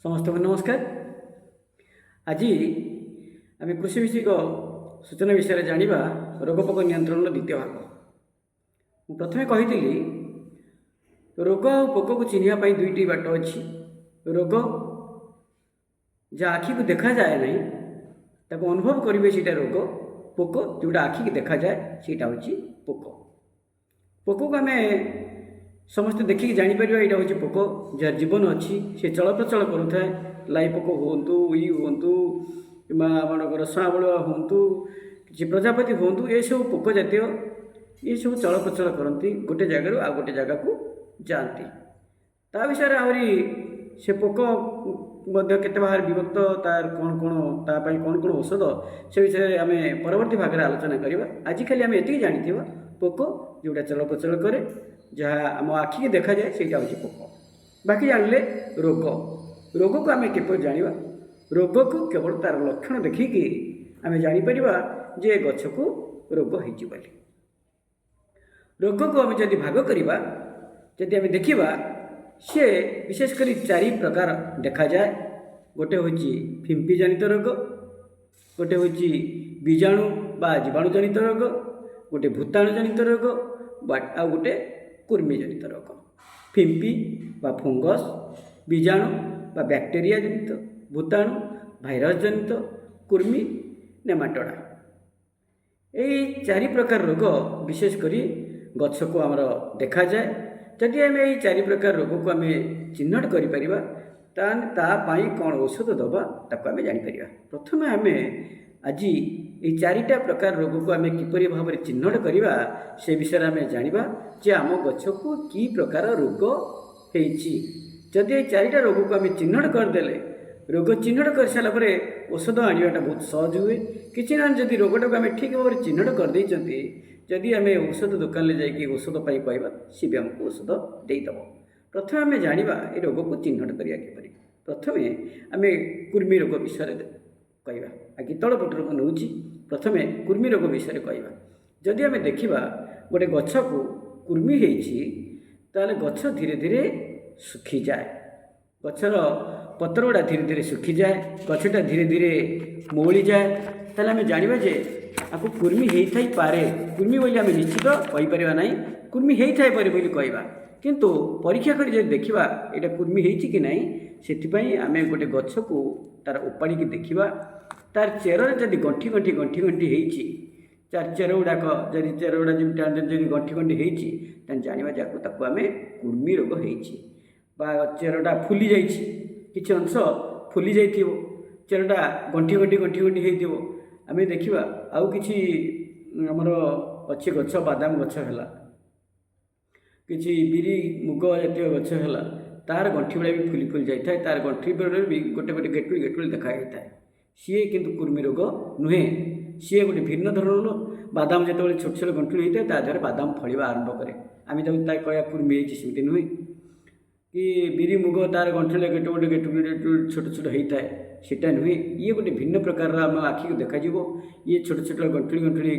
समस्त को नमस्कार। आज आम कृषि विषयक सूचना विषय जाना रोगपोक नियंत्रण द्वितीय भाग। मुझे प्रथम कही रोग और पोक को चिन्हवाई दुईटी बाट अच्छी। रोग जहाँ आखि को देखा जाए ना ताको अनुभव करेंगे सीटा रोग। पोक जोटा आखि की देखा जाए सीटा हूँ पोक। पोक को आम समस्त देखिए जापर यहाँ हूँ पोक जार जीवन अच्छी सी चल प्रचल करुए। लाई पोक हूँ उई हूँ कि आमर साँबुआ हूँ कि प्रजापति हूँ ये सब पोक जातीय ये सब चल प्रचल करती गोटे जगार आ गोटे जगह को जाती। ता विषय आहरी से पोक केते बाहर विभक्त तार कौन कौन तापाई कौन कौन औषध से विषय आम परवर्ती भाग में आलोचना करवा। आज खाली आम ये जानी पोक जोटा चल प्रचल करे जहाँ आम आखि की देखा जाए ସେଇଟା हूँ पोक। बाकी जानले रोग रोग को आम किपर जाना रोग को केवल तार लक्षण देखिकी आम जापर जे गछ को रोग हो। रोग को आम जदि भाग करवा जदि आम देखा सी विशेषकर चारि प्रकार देखा जाए। गोटे हूँ फिंपी जनित रोग, गोटे हूँ बीजाणु बा जीवाणु जनित रोग, गोटे भूताणु जनित रोग आ गोटे कुर्मी जनित रोग। फिंपी बा फंगस, बीजाणु बा बैक्टेरिया जनित, भूताणु भाइरस जनित, कुर्मी नेमाटोडा। यही चारि प्रकार रोग विशेषकर गछ को आमर देखा जाए। जदि आम यही चारि प्रकार रोग को आम चिन्हट करें कौन औषध दबा ताको आम जापर। प्रथम आम आज ये चारिटा प्रकार रोग को आम किपरि भाव में चिन्हट करवा से विषय आम जाना जे आम गछ को कि प्रकार रोग होती। जदि ये चारिटा रोग को आम चिन्हट करदे रोग चिन्हट कर सारापर औषध आनवाटा बहुत सहज हुए। कि ना जदि रोगटा को आम ठीक भाव में चिन्हट करदे जदि आम औषध दुकान में जाकि औषध पाई कहवा सी भी आमको औषध देदेव। प्रथम आम जाना ये रोग को चिन्हट करा कि प्रथम आम कुर्मी रोग विषय कहवा। आगे तलपटर को नौ प्रथम कुर्मी रोग विषय कहवा। जदि आम देखा गोटे गछ को कुर्मी होता गछ धीरे धीरे सुखी जाए। गचर पत्र गुड़ा धीरे धीरे सुखी जाए, गछटा धीरे धीरे मौली जाए। ताले आम जाना जे आपको कुर्मी होता ही पारे। कुर्मी बोली आम निश्चित कहीपर ना कुर्मी होता है पारे बोली कहवा। किंतु परीक्षा कर देखा यहाँ कुर्मी होती कि नहीं से आम गोटे गछ को तार उपाड़ी देखा तार चेर जदि गंठी गंठी गंठी गंठी होती तार चेर गुड़ाक जदि चेर गुड़ा जब गंठी गंठी होती जाना जाको आम कुर्मी रोग हो। चेरटा फुली जा कि अंश फुली जा चेरटा गंठी गंठी गंठी गंठी हो आम देखा आउ कि आमर अच्छे गछ बादाम गछ है कि बिरी मुग जातीय गछ है तार गंठी गुड़ा भी फुली फुली जाए तार गंठी भी गोटे गोटे गेटुल गेटुल देखा जाता है। सी किंतु कुर्मी रोग नुहे सी गोटे भिन्न धरण बादाम जो छोट छोट गंठुल होता है तादेह बादाम फलिया आरंभ करे आम जब कह कुर्मी होती नुहे। कि बिरी मुग तार गंठुल गेट गोटे गेटुल छोट छोट होता है सीटा नुहे। ये गोटे भिन्न प्रकार आम आखि को देखा ये छोट छोट गंठुली गंठुली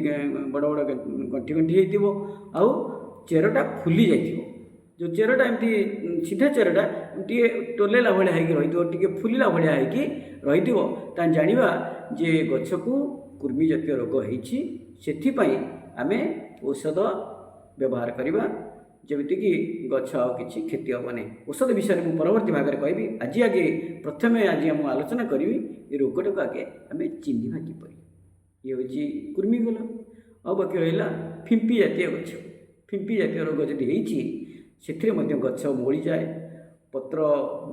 बड़ बड़ गंठी गंठी हो चेरटा फुली जाइए। जो चेरटा एमती सीधा चेरटा टे टोलेला भाया रही फुलिला भाया रही जाना जे गछ को कुर्मी जातीय रोग होती से आम औषध व्यवहार करवा जमीक गछ आ कि क्षति हम नहीं। औषध विषय में परवर्ती भाग में कहि। आज आगे प्रथम आज आम आलोचना करी ये रोगटा को आगे आम चिन्हवा किपर। ये हूँ कुर्मी गल आ बाकी रहा फिंपी जातीय गछ। फिंपी जातीय रोग जदि होती से गछ मौली जाए पत्र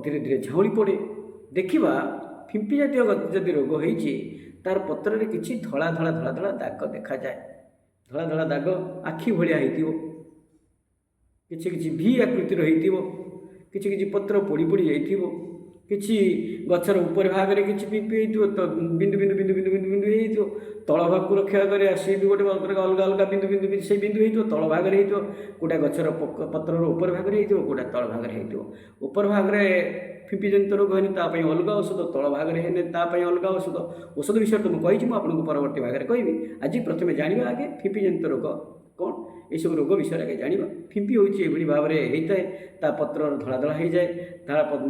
धीरे धीरे झाउली पड़े। देखा फिंपी जातीय जदि रोग होती तार पत्र में किसी धला धला धला धला दाग देखा जाए। धला धला दाग आखि भाया हो किसी किसी भी आकृतिर हो किसी किसी पत्र पोड़ी पोड़ी जाइए किसी गचर उपर भाग में किसी पिंपी हो बिंदु बिंदु बिंदु बिंदु बिंदु बिंदु हो तल भाग को रक्षा करे सी भी गोटे अलग अलग बिंदु बिंदु से बिंदु हो तल भाग में गोटा गचर पत्र उपर भाग में गोटा तल भाग में उपर भाग में फिंपी जनित रोग है अलग औषध तल भाग में अलग औषध। औषध विषय तो मुझे आपको परवर्ती भाग में कहि। आज प्रथम जाना आगे फिंपी जनित रोग कौन ଏସବୁ ରୋଗ ବିଷୟରେ ଆଗେ ଜାଣିବା। ଫିମ୍ପି ହେଉଛି ଏଭଳି ଭାବରେ ହେଇଥାଏ, ତା ପତ୍ର ଧଳା ଧଳା ହେଇଯାଏ,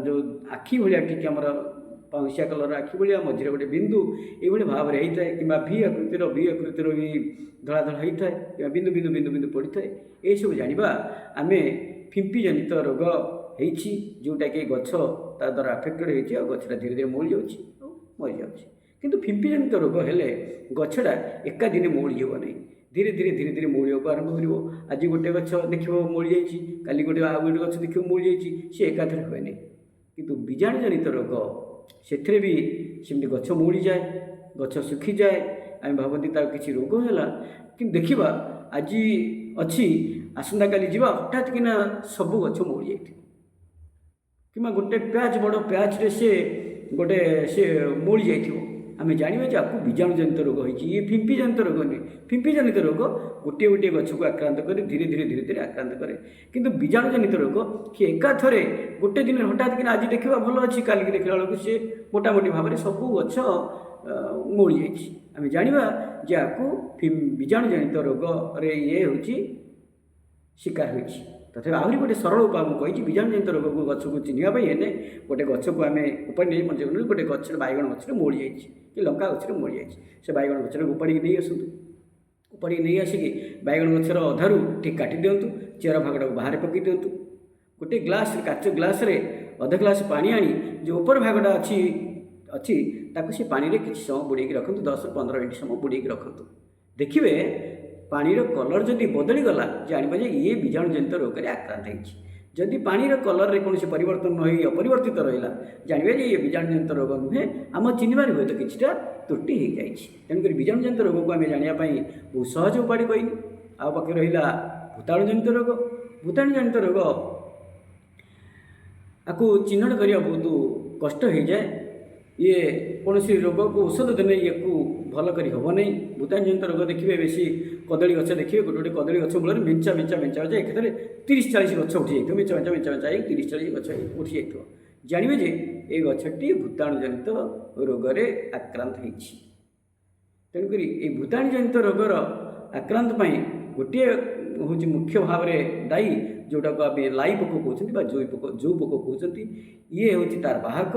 ଯେଉଁ ଆଖି ଭଳିଆ ଟିକେ ଆମର ପାଉଁଶିଆ କଲର ଆଖି ଭଳିଆ, ମଝିରେ ଗୋଟେ ବିନ୍ଦୁ ଏଇଭଳି ଭାବରେ ହେଇଥାଏ, କିମ୍ବା ଭି ଆକୃତିର ବି ଧଳା ଧଳା ହେଇଥାଏ, କିମ୍ବା ବିନ୍ଦୁ ବିନ୍ଦୁ ବିନ୍ଦୁ ବିନ୍ଦୁ ପଡ଼ିଥାଏ। ଏସବୁ ଜାଣିବା ଆମେ ଫିମ୍ପି ଜନିତ ରୋଗ ହେଇଛି, ଯେଉଁଟାକି ଗଛ ତା ଦ୍ୱାରା ଆଫେକ୍ଟେଡ଼ ହେଇଛି, ଆଉ ଗଛଟା ଧୀରେ ଧୀରେ ମଉଳି ଯାଉଛି ଆଉ ମରିଯାଉଛି। କିନ୍ତୁ ଫିମ୍ପି ଜନିତ ରୋଗ ହେଲେ ଗଛଟା ଏକା ଦିନେ ମଉଳିଯିବ ନାହିଁ, ଧୀରେ ଧୀରେ ମଉଳିବାକୁ ଆରମ୍ଭ କରିବ। ଆଜି ଗୋଟେ ଗଛ ଦେଖିବ ମଉଳି ଯାଇଛି, କାଲି ଆଉ ଗୋଟେ ଗଛ ଦେଖିବ ମଉଳି ଯାଇଛି, ସେ ଏକାଥରେ ହୁଏ ନାହିଁ। କିନ୍ତୁ ବୀଜାଣୁ ଜନିତ ରୋଗ ସେଥିରେ ବି ସେମିତି ଗଛ ମଉଳିଯାଏ, ଗଛ ଶୁଖିଯାଏ, ଆମେ ଭାବନ୍ତି ତାର କିଛି ରୋଗ ହେଲା, କିନ୍ତୁ ଦେଖିବା ଆଜି ଅଛି ଆସନ୍ତାକାଲି ଯିବା ହଠାତ୍ କିନା ସବୁ ଗଛ ମଉଳି ଯାଇଥିବ, କିମ୍ବା ଗୋଟେ ବଡ଼ ପ୍ୟାଚ୍ରେ ସେ ମଉଳି ଯାଇଥିବ। ଆମେ ଜାଣିବା ଯେ ଆକୁ ବୀଜାଣୁ ଜନିତ ରୋଗ ହେଇଛି, ଇଏ ଫିମ୍ପି ଜନିତ ରୋଗ ନୁହେଁ। ଫିମ୍ପି ଜନିତ ରୋଗ ଗୋଟିଏ ଗୋଟିଏ ଗଛକୁ ଆକ୍ରାନ୍ତ କରି ଧୀରେ ଧୀରେ ଆକ୍ରାନ୍ତ କରେ। କିନ୍ତୁ ବୀଜାଣୁ ଜନିତ ରୋଗ କି ଏକାଥରେ ଗୋଟେ ଦିନ ହଠାତ୍ କିନା ଆଜି ଦେଖିବା ଭଲ ଅଛି, କାଲିକି ଦେଖିଲା ବେଳକୁ ସେ ମୋଟାମୋଟି ଭାବରେ ସବୁ ଗଛ ମଉଳି ଯାଇଛି। ଆମେ ଜାଣିବା ଯେ ଆକୁ ବୀଜାଣୁ ଜନିତ ରୋଗରେ ଇଏ ହେଉଛି ଶିକାର ହୋଇଛି। ତଥାପି ଆହୁରି ଗୋଟେ ସରଳ ଉପାୟ ମୁଁ କହିଛି, ବୀଜାଣୁ ଜନିତ ରୋଗକୁ ଗଛକୁ ଚିହ୍ନିବା ପାଇଁ ହେଲେ ଗୋଟେ ଗଛକୁ ଆମେ ଉପାଡ଼ି ନେଇ ଗୋଟେ ଗଛରେ ବାଇଗଣ ଗଛରେ ମଉଳି ଯାଇଛି କି ଲଙ୍କା ଗଛରେ ମଉଳି ଯାଇଛି, ସେ ବାଇଗଣ ଗଛରେ ଉପାଡ଼ିକି ନେଇ ଆସନ୍ତୁ। ଉପାଡ଼ିକି ନେଇ ଆସିକି ବାଇଗଣ ଗଛର ଅଧାରୁ ଠିକ୍ କାଟି ଦିଅନ୍ତୁ, ଚେର ଭାଗଟାକୁ ବାହାରେ ପକାଇ ଦିଅନ୍ତୁ। ଗୋଟେ କାଚ ଗ୍ଲାସରେ ଅଧ ଗ୍ଲାସ ପାଣି ଆଣି ଯେଉଁ ଉପର ଭାଗଟା ଅଛି ତାକୁ ସେ ପାଣିରେ କିଛି ସମୟ ବୁଡ଼େଇକି ରଖନ୍ତୁ, 10-15 ମିନିଟ୍ ସମୟ ବୁଡ଼େଇକି ରଖନ୍ତୁ। ଦେଖିବେ ପାଣିର କଲର୍ ଯଦି ବଦଳିଗଲା, ଜାଣିବା ଯେ ଇଏ ବୀଜାଣୁ ଜନିତ ରୋଗରେ ଆକ୍ରାନ୍ତ ହେଇଛି। ଯଦି ପାଣିର କଲର୍ରେ କୌଣସି ପରିବର୍ତ୍ତନ ନ ହୋଇ ଅପରିବର୍ତ୍ତିତ ରହିଲା, ଜାଣିବା ଯେ ଇଏ ବୀଜାଣୁ ଜନିତ ରୋଗ ନୁହେଁ, ଆମ ଚିହ୍ନିବାରେ ହୁଏତ କିଛିଟା ତ୍ରୁଟି ହୋଇଯାଇଛି। ତେଣୁକରି ବୀଜାଣୁ ଜନିତ ରୋଗକୁ ଆମେ ଜାଣିବା ପାଇଁ ବହୁତ ସହଜ ଉପାୟ କହିଲି। ଆଉ ବାକି ରହିଲା ଭୂତାଣୁ ଜନିତ ରୋଗ। ଭୂତାଣୁ ଜନିତ ରୋଗ ଆକୁ ଚିହ୍ନଟ କରିବା ବହୁତ କଷ୍ଟ ହୋଇଯାଏ। ଇଏ କୌଣସି ରୋଗକୁ ଔଷଧ ଦେଲେ ଇଏକୁ ଭଲ କରି ହେବ ନାହିଁ। ଭୂତାଣୁ ଜନିତ ରୋଗ ଦେଖିବେ ବେଶୀ କଦଳୀ ଗଛ ଦେଖିବେ, ଗୋଟେ କଦଳୀ ଗଛ ମୂଳରେ ମେଞ୍ଚା ଅଛି, ଏକାଥରେ 30-40 ଗଛ ଉଠି ଯାଇଥିବ, ମେଞ୍ଚା ହେଇ 30-40 ଗଛ ଉଠି ଯାଇଥିବ। ଜାଣିବେ ଯେ ଏ ଗଛଟି ଭୂତାଣୁ ଜନିତ ରୋଗରେ ଆକ୍ରାନ୍ତ ହେଇଛି। ତେଣୁକରି এই ଭୂତାଣୁ ଜନିତ ରୋଗର ଆକ୍ରାନ୍ତ ପାଇଁ ଗୋଟିଏ ହେଉଛି ମୁଖ୍ୟ ଭାବରେ ଦାୟୀ, ଯେଉଁଟାକୁ ଆମେ লাই ପୋକ କହୁଛନ୍ତି ବା ଯେଉଁ ପୋକ କହୁଛନ୍ତି। ଇଏ ହେଉଛି ତାର ବାହକ।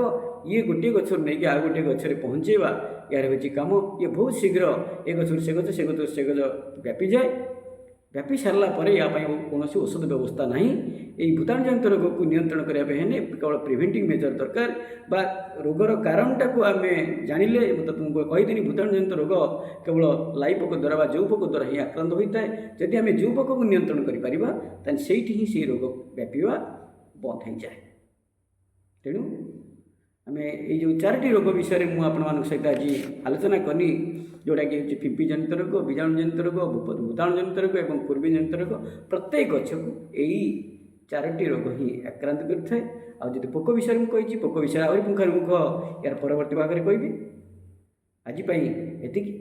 ଇଏ ଗୋଟିଏ ଗଛରୁ ନେଇକି ଆଉ ଗୋଟିଏ ଗଛରେ ପହଞ୍ଚାଇବା ଏହାର ହେଉଛି କାମ। ଇଏ ବହୁତ ଶୀଘ୍ର ଏ ଗଛରୁ ସେ ଗଛ ବ୍ୟାପିଯାଏ। ବ୍ୟାପି ସାରିଲା ପରେ ଏହା ପାଇଁ କୌଣସି ଔଷଧ ବ୍ୟବସ୍ଥା ନାହିଁ। ଏହି ଭୂତାଣୁ ଜନିତ ରୋଗକୁ ନିୟନ୍ତ୍ରଣ କରିବା ପାଇଁ ହେଲେ କେବଳ ପ୍ରିଭେଣ୍ଟିଂ ମେଜର ଦରକାର, ବା ରୋଗର କାରଣଟାକୁ ଆମେ ଜାଣିଲେ। ମୁଁ ତୁମକୁ କହିଥିଲି ଭୂତାଣୁ ଜନିତ ରୋଗ କେବଳ লাই ପୋକ ଦ୍ୱାରା ବା ଯେଉଁ ପୋକ ଦ୍ୱାରା ହିଁ ଆକ୍ରାନ୍ତ ହୋଇଥାଏ। ଯଦି ଆମେ ଯେଉଁ ପୋକକୁ ନିୟନ୍ତ୍ରଣ କରିପାରିବା, ତାହେଲେ ସେଇଠି ହିଁ ସେହି ରୋଗ ବ୍ୟାପିବା ବନ୍ଦ ହୋଇଯାଏ। ତେଣୁ ଆମେ ଏଇ ଯେଉଁ 4ଟି ରୋଗ ବିଷୟରେ ମୁଁ ଆପଣମାନଙ୍କ ସହିତ ଆଜି ଆଲୋଚନା କଲି, ଯେଉଁଟାକି ହେଉଛି ଫିମ୍ପି ଜନିତ ରୋଗ, ବୀଜାଣୁ ଜନିତ ରୋଗ, ଭୂତାଣୁ ଜନିତ ରୋଗ ଏବଂ କୁର୍ମି ଜନିତ ରୋଗ। ପ୍ରତ୍ୟେକ ଗଛକୁ ଏଇ 4ଟି ରୋଗ ହିଁ ଆକ୍ରାନ୍ତ କରିଥାଏ। ଆଉ ଯଦି ପୋକ ବିଷୟରେ ମୁଁ କହିଛି, ପୋକ ବିଷୟରେ ଆହୁରି ପୁଙ୍ଖାନୁପୁଙ୍ଖ ଏହାର ପରବର୍ତ୍ତୀ ଭାଗରେ କହିବି। ଆଜି ପାଇଁ ଏତିକି।